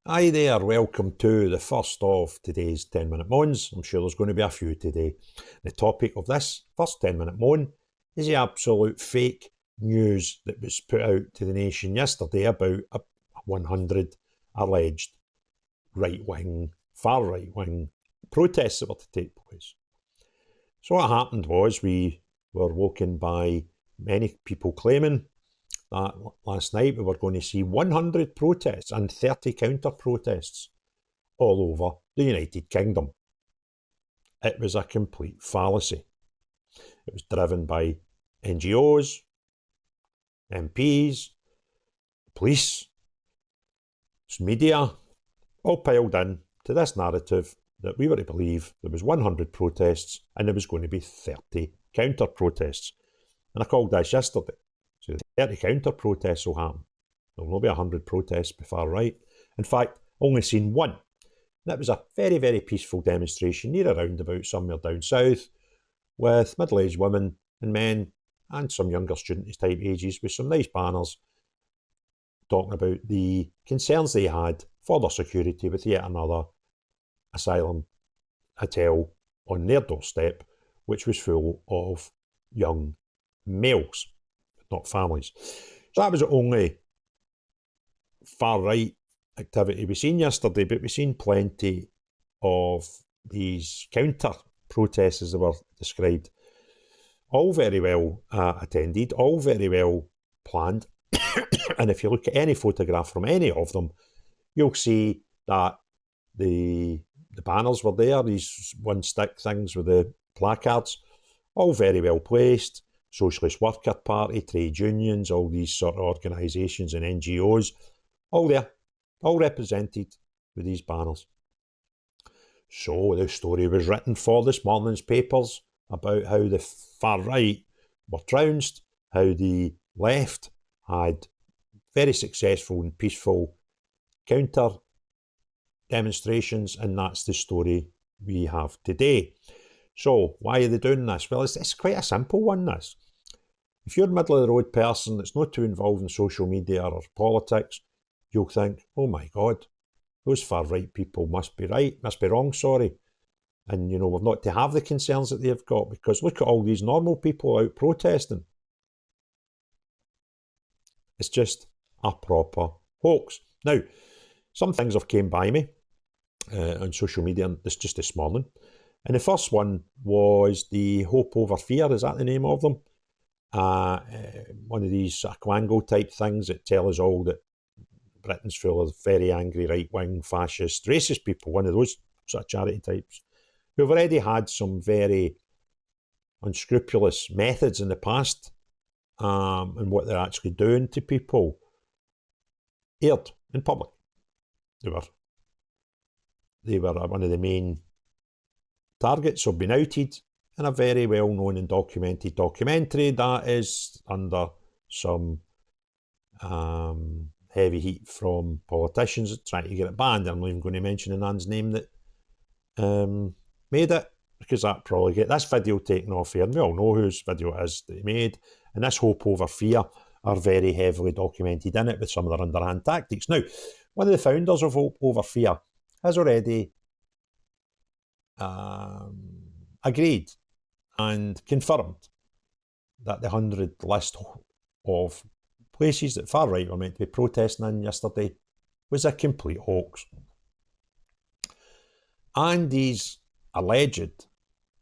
Hi there, welcome to the first of today's 10-minute moans. I'm sure there's going to be a few today. The topic of this first 10-minute moan is the absolute fake news that was put out to the nation yesterday about 100 alleged right-wing, far right-wing protests that were to take place. So what happened was we were woken by many people claiming that last night we were going to see 100 protests and 30 counter-protests all over the United Kingdom. It was a complete fallacy. It was driven by NGOs, MPs, police, media, all piled in to this narrative that we were to believe there was 100 protests and there was going to be 30 counter-protests. And I called this yesterday. So 30 counter-protests will happen. There will not be 100 protests be far right. In fact, only seen one. That was a very, very peaceful demonstration near a roundabout somewhere down south with middle-aged women and men and some younger students type ages with some nice banners talking about the concerns they had for their security with yet another asylum hotel on their doorstep, which was full of young males, not families. So that was the only far-right activity we seen yesterday, but we seen plenty of these counter-protests, as they were described, all very well attended, all very well planned. And if you look at any photograph from any of them, you'll see that the banners were there, these one-stick things with the placards, all very well placed. Socialist Worker Party, trade unions, all these sort of organisations and NGOs, all there, all represented with these banners. So the story was written for this morning's papers about how the far right were trounced, how the left had very successful and peaceful counter demonstrations, and that's the story we have today. So why are they doing this? Well, it's quite a simple one, this. If you're a middle-of-the-road person that's not too involved in social media or politics, you'll think, oh my God, those far-right people must be wrong, sorry. And, you know, we're not to have the concerns that they've got, because look at all these normal people out protesting. It's just a proper hoax. Now, some things have came by me on social media just this morning. And the first one was the Hope Over Fear, is that the name of them? One of these Quango type things that tell us all that Britain's full of very angry right-wing, fascist, racist people, one of those sort of charity types, who've already had some very unscrupulous methods in the past and what they're actually doing to people, aired in public. They were one of the main targets have been outed in a very well-known and documented documentary that is under some heavy heat from politicians trying to get it banned. I'm not even going to mention the man's name that made it, because that probably get this video taken off here, and we all know whose video it is that he made. And this Hope Over Fear are very heavily documented in it with some of their underhand tactics. Now, one of the founders of Hope Over Fear has already agreed and confirmed that the 100 list of places that far right were meant to be protesting in yesterday was a complete hoax. And these alleged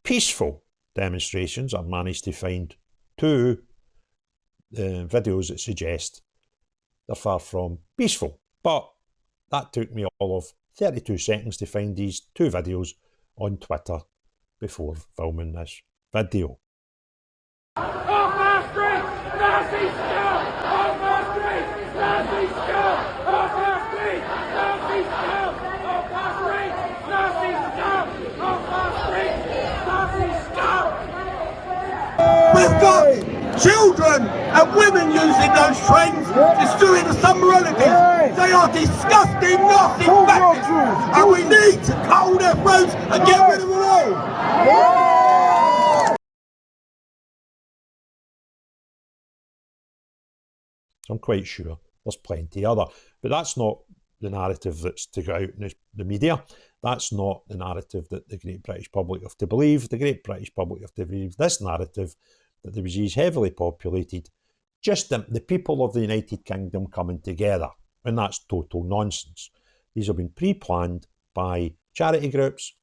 peaceful demonstrations, I've managed to find two videos that suggest they're far from peaceful. But that took me all of 32 seconds to find these two videos on Twitter before filming this video. Off our streets, Nazi scum! Off our streets, Nazi scum! Off our streets, Nazi scum! Off our streets, Nazi scum! Off our streets, Nazi scum! We've got children and women using those trains, destroying some relatives. They are disgusting, nasty fascists, and we need to cut their throats and get rid of them all. I'm quite sure there's plenty other, but that's not the narrative that's to go out in the media. That's not the narrative that the great British public have to believe. The great British public have to believe this narrative, that the regime is heavily populated, just the people of the United Kingdom coming together. And that's total nonsense. These have been pre-planned by charity groups,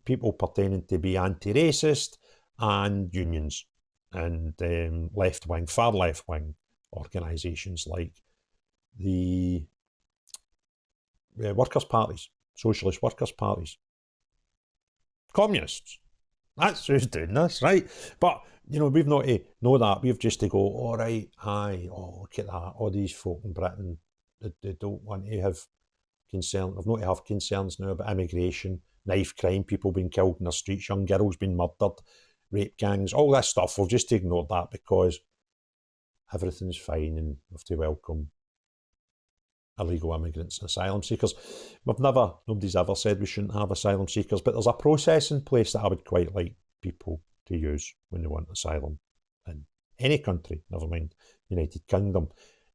people pertaining to be anti-racist, and unions, and left-wing, far left-wing organisations like the workers' parties, socialist workers' parties, communists. That's who's doing this, right? But, you know, we've not to know that. We've just to go, all right, aye, oh, look at that. All these folk in Britain, they don't want to have concern. They've not to have concerns now about immigration, knife crime, people being killed in the streets, young girls being murdered, rape gangs, all this stuff. We've just ignored that because everything's fine and we have to welcome illegal immigrants and asylum seekers. Nobody's ever said we shouldn't have asylum seekers, but there's a process in place that I would quite like people to use when they want asylum in any country, never mind United Kingdom,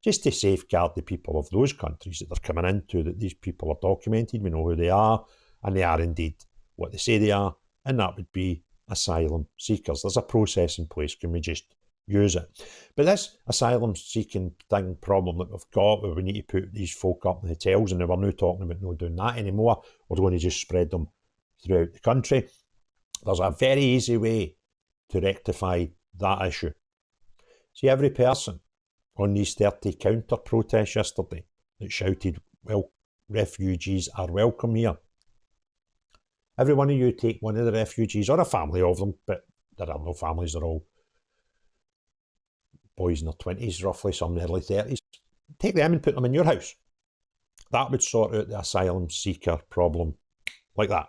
just to safeguard the people of those countries that they're coming into, that these people are documented, we know who they are, and they are indeed what they say they are, and that would be asylum seekers. There's a process in place, can we just use it? But this asylum seeking problem that we've got, where we need to put these folk up in hotels, and we're not talking about not doing that anymore, we're going to just spread them throughout the country. There's a very easy way to rectify that issue. See, every person on these 30 counter protests yesterday that shouted, well, refugees are welcome here. Every one of you take one of the refugees, or a family of them, but there are no families, they're all boys in their 20s, roughly, some in their early 30s. Take them and put them in your house. That would sort out the asylum seeker problem like that.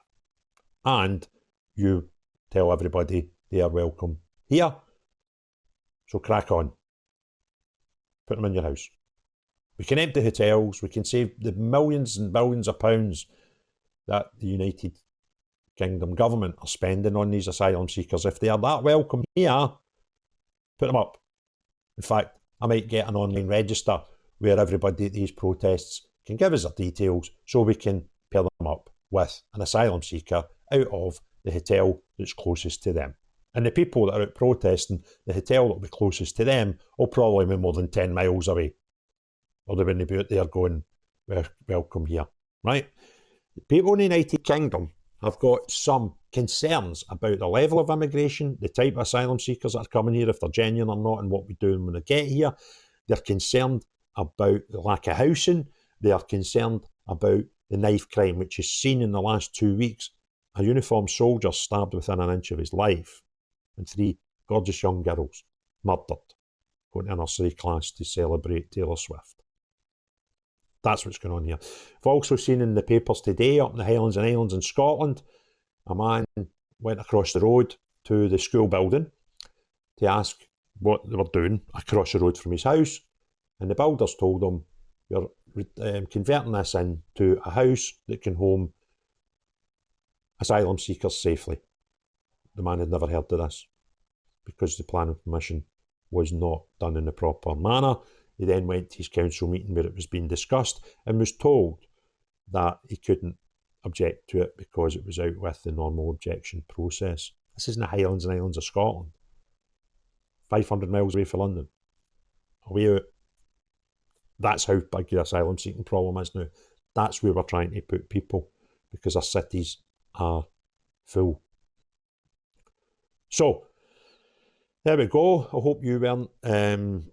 And you tell everybody they are welcome here. So crack on. Put them in your house. We can empty hotels. We can save the millions and billions of pounds that the United Kingdom government are spending on these asylum seekers. If they are that welcome here, put them up. In fact, I might get an online register where everybody at these protests can give us their details so we can pair them up with an asylum seeker out of the hotel that's closest to them. And the people that are out protesting, the hotel that will be closest to them will probably be more than 10 miles away. Or they wouldn't be out there going, welcome here, right? The people in the United Kingdom have got some concerns about the level of immigration, the type of asylum seekers that are coming here, if they're genuine or not, and what we do when they get here. They're concerned about the lack of housing. They are concerned about the knife crime, which is seen in the last 2 weeks. A uniformed soldier stabbed within an inch of his life, and 3 gorgeous young girls murdered, going to a nursery class to celebrate Taylor Swift. That's what's going on here. We've also seen in the papers today, up in the Highlands and Islands in Scotland, a man went across the road to the school building to ask what they were doing across the road from his house. And the builders told him, we're converting this into a house that can home asylum seekers safely. The man had never heard of this because the planning permission was not done in the proper manner. He then went to his council meeting where it was being discussed and was told that he couldn't object to it because it was out with the normal objection process. This is in the Highlands and Islands of Scotland. 500 miles away from London. Away out. That's how big the asylum seeking problem is now. That's where we're trying to put people because our cities are full. So, there we go. I hope you weren't and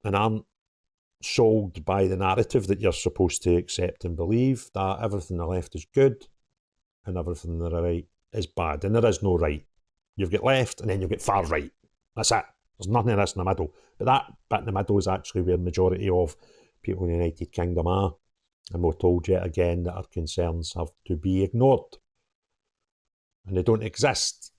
aren't sold by the narrative that you're supposed to accept and believe, that everything on the left is good and everything on the right is bad. And there is no right. You've got left and then you've got far right. That's it. There's nothing of this in the middle. But that bit in the middle is actually where the majority of people in the United Kingdom are. And we're told yet again that our concerns have to be ignored. And they don't exist.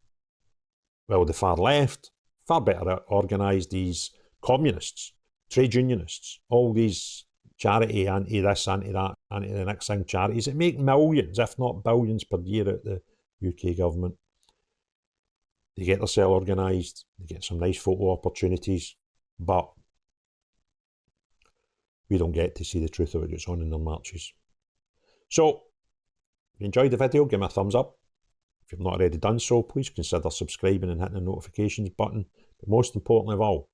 Well, the far left, far better organised, these communists, trade unionists, all these charity, anti-this, anti-that, anti-the next thing charities that make millions, if not billions per year at the UK government. They get themselves organised, they get some nice photo opportunities, but we don't get to see the truth of what goes on in their marches. So, if you enjoyed the video, give me a thumbs up. If you've not already done so, please consider subscribing and hitting the notifications button. But most importantly of all,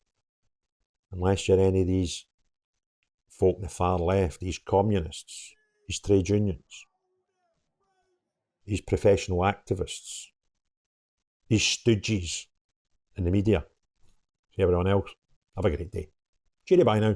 unless you're any of these folk in the far left, these communists, these trade unions, these professional activists, these stooges in the media, see everyone else, have a great day. Cheerio, bye now.